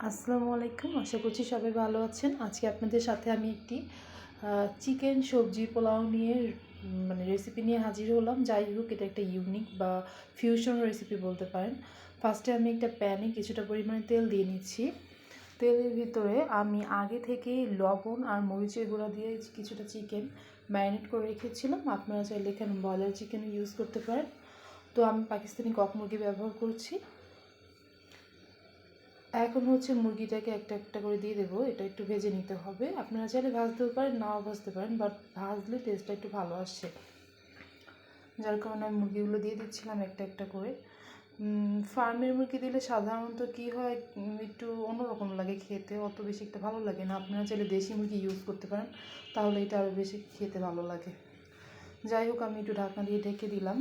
আসসালামু আলাইকুম, আশা করছি সবাই ভালো আছেন। আজকে আপনাদের সাথে আমি একটি চিকেন সবজি পোলাও নিয়ে রেসিপি নিয়ে হাজির হলাম। যাই হোক, এটা একটা ইউনিক বা ফিউশন রেসিপি বলতে পারেন। ফার্স্টে আমি একটা প্যানে কিছুটা পরিমাণে তেল দিয়ে নিচ্ছি। তেলের ভিতরে আমি আগে থেকেই লবণ আর মরিচের গুঁড়া দিয়ে কিছুটা চিকেন ম্যারিনেট করে রেখেছিলাম। আপনারা চাইলে এখানে ব্রয়লার চিকেন ইউজ করতে পারেন। তো আমি পাকিস্তানি কক মুরগি ব্যবহার করছি। এখন হচ্ছে মুরগিটাকে একটা একটা করে দিয়ে দেবো। এটা একটু ভেজে নিতে হবে। আপনারা চাইলে ভাজতেও পারেন, নাও ভাজতে পারেন, বাট ভাজলে টেস্টটা একটু ভালো আসে। যার কারণে আমি মুরগিগুলো দিয়ে দিচ্ছিলাম একটা একটা করে। ফার্মের মুরগি দিলে সাধারণত কী হয়, একটু অন্যরকম লাগে খেতে, অত বেশি একটা ভালো লাগে না। আপনারা চাইলে দেশি মুরগি ইউজ করতে পারেন, তাহলে এটা আরও বেশি খেতে ভালো লাগে। যাই হোক, আমি একটু ঢাকনা দিয়ে ঢেকে দিলাম।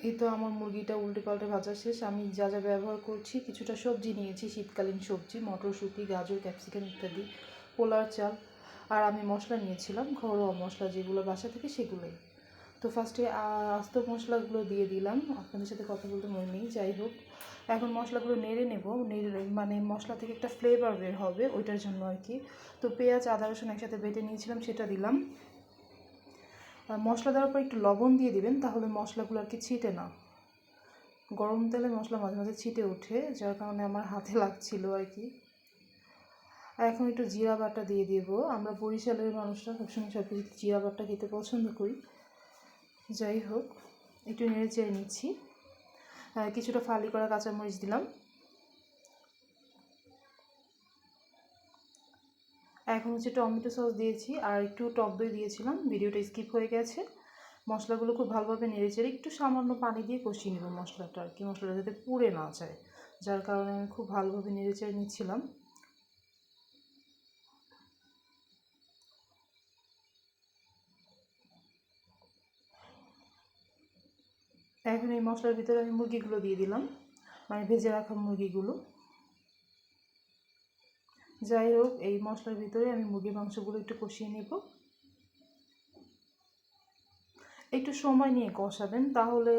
এই তো আমার মুরগিটা উল্টে পাল্টে ভাজা শেষ। আমি যা যা ব্যবহার করছি, কিছুটা সবজি নিয়েছি, শীতকালীন সবজি, মটরশুঁটি, গাজর, ক্যাপসিকাম ইত্যাদি, পোলার চাল। আর আমি মশলা নিয়েছিলাম ঘরোয়া মশলা, যেগুলো বাসা থেকে, সেগুলোই। তো ফার্স্টে আস্ত মশলাগুলো দিয়ে দিলাম। আপনাদের সাথে কথা বলতে মনে নেই। যাই হোক, এখন মশলাগুলো নেড়ে নেব। মশলা থেকে একটা ফ্লেভার বের হবে, ওইটার জন্য আর কি। তো পেঁয়াজ, আদা, রসুন একসাথে বেটে নিয়েছিলাম, সেটা দিলাম। মশলা দেওয়ার পর একটু লবণ দিয়ে দিবেন, তাহলে মশলাগুলো আর কি ছিটে না। গরম তেলে মশলা মাঝে মাঝে ছিটে ওঠে, যার কারণে আমার হাতে লাগছিল আর কি। আর এখন একটু জিরা বাটা দিয়ে দেব। আমরা বরিশালের মানুষরা সবসময় সব কিছু জিরা বাটা খেতে পছন্দ করি। যাই হোক, একটু নেড়ে চেড়ে নিচ্ছি। কিছুটা ফালি করা কাঁচামরিচ দিলাম। এখন হচ্ছে টমেটো সস দিয়েছি, আর একটু টক দই দিয়েছিলাম, ভিডিওটা স্কিপ হয়ে গেছে। মশলাগুলো খুব ভালোভাবে নেড়ে চেড়ে একটু সামান্য পানি দিয়ে কষিয়ে নেব মশলাটা আর কি, মশলাটা যাতে পুড়ে না যায়। যার কারণে আমি খুব ভালোভাবে নেড়ে চেড়ে নিচ্ছিলাম। এখন এই মশলার ভিতরে আমি মুরগিগুলো দিয়ে দিলাম, ভেজে রাখা মুরগিগুলো। যাই হোক, এই মশলার ভিতরে আমি মুরগির মাংসগুলো একটু কষিয়ে নেব। একটু সময় নিয়ে কষাবেন, তাহলে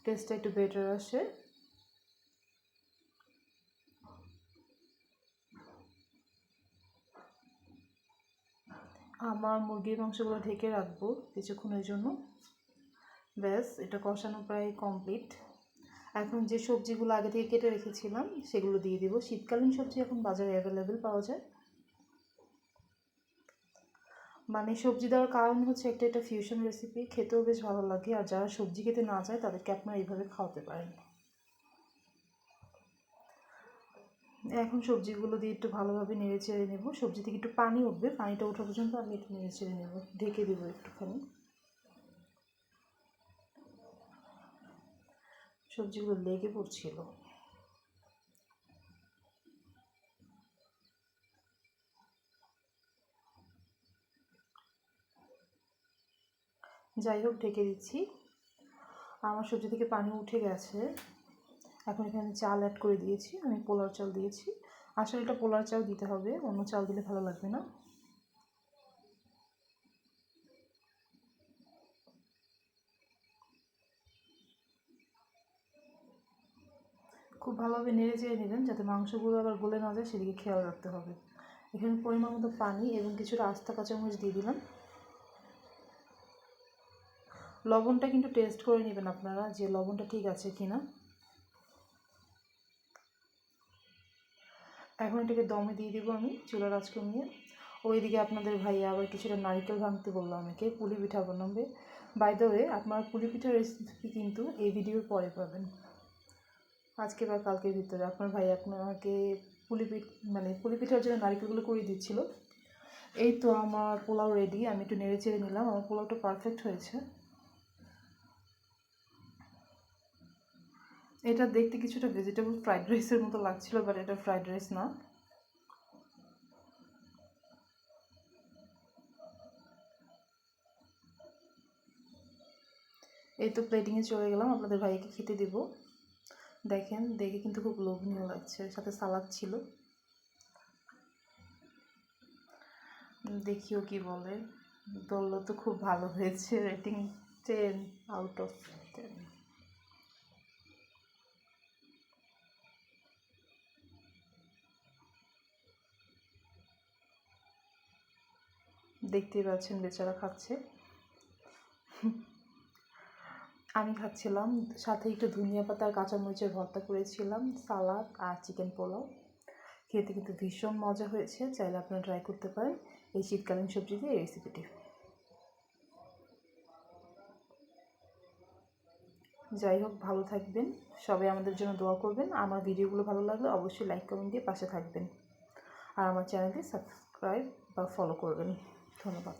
টেস্টটা একটু বেটার আসে। আমার মুরগির মাংসগুলো ঢেকে রাখবো কিছুক্ষণের জন্য। ব্যাস, এটা কষানো প্রায় কমপ্লিট। এখন যে সবজিগুলো আগে থেকে কেটে রেখেছিলাম, সেগুলো দিয়ে দিব। শীতকালীন সবজি এখন বাজারে অ্যাভেলেবেল পাওয়া যায়। সবজি দেওয়ার কারণ হচ্ছে এটা ফিউশন রেসিপি, খেতেও বেশ ভালো লাগে। আর যারা সবজি খেতে না চায়, তাদেরকে আপনারা এইভাবে খাওয়াতে পারেন। এখন সবজিগুলো দিয়ে একটু ভালোভাবে নেড়ে চেড়ে নেব। সবজি থেকে একটু পানি উঠবে, পানিটা ওঠা পর্যন্ত আমি একটু নেড়ে চেড়ে নেব, ঢেকে দেবো একটুখানি। সবজিগুলো লেগে পড়ছিল। যাই হোক, ঢেকে দিচ্ছি। আমার সবজি থেকে পানি উঠে গেছে। এখন এখানে চাল অ্যাড করে দিয়েছি, আমি পোলার চাল দিয়েছি। আসলে এটা পোলার চাল দিতে হবে, অন্য চাল দিলে ভালো লাগবে না। খুব ভালোভাবে নেড়ে চেড়ে নেবেন, যাতে মাংসগুলো আবার গলে না যায়, সেদিকে খেয়াল রাখতে হবে। এখানে পরিমাণ মতো পানি এবং কিছুটা আস্তা কাঁচামরিচ দিয়ে দিলাম। লবণটা কিন্তু টেস্ট করে নেবেন আপনারা, যে লবণটা ঠিক আছে কিনা। এখন এটাকে দমে দিয়ে দেবো আমি, চুলার আঁচ কমিয়ে। ওইদিকে আপনাদের ভাইয়া আবার কিছুটা নারকেল ভাঙতে বললো আমাকে, পুলি পিঠা বানাবে। বাই দ্য ওয়ে, আপনার পুলি পিঠার রেসিপি কিন্তু এই ভিডিওর পরে পাবেন, আজকে বা কালকের ভিতরে। আপনার ভাই আপনাকে পুলি পিঠার জন্য নারকেলগুলো করে দিচ্ছিল। এই তো আমার পোলাও রেডি। আমি একটু নেড়ে চেড়ে নিলাম, আমার পোলাওটা পারফেক্ট হয়েছে। এটা দেখতে কিছুটা ভেজিটেবল ফ্রাইড রাইসের মতো লাগছিল, বাট এটা ফ্রাইড রাইস না। এই তো প্লেটিংয়ে চলে গেলাম, আপনাদের ভাইকে খেতে দেবো। দেখেন, দেখে কিন্তু খুব লোভনীয় লাগছে, সাথে সালাদ ছিল। দেখিও কি বলে। বললো তো খুব ভালো হয়েছে, রেটিং 10 আউট অফ 10। দেখতেই পাচ্ছেন বেচারা খাচ্ছে। আমি খাচ্ছিলাম, সাথে একটু ধনিয়া পাতা আর কাঁচামরিচের ভর্তা করেছিলাম, সালাদ আর চিকেন পোলাও। খেতে কিন্তু ভীষণ মজা হয়েছে, চাইলে আপনারা ট্রাই করতে পারেন এই শীতকালীন সবজি দিয়ে এই রেসিপিটি। যাই হোক, ভালো থাকবেন, সবাই আমাদের জন্য দোয়া করবেন। আমার ভিডিওগুলো ভালো লাগলে অবশ্যই লাইক কমেন্ট দিয়ে পাশে থাকবেন, আর আমার চ্যানেলটি সাবস্ক্রাইব বা ফলো করবেন। ধন্যবাদ।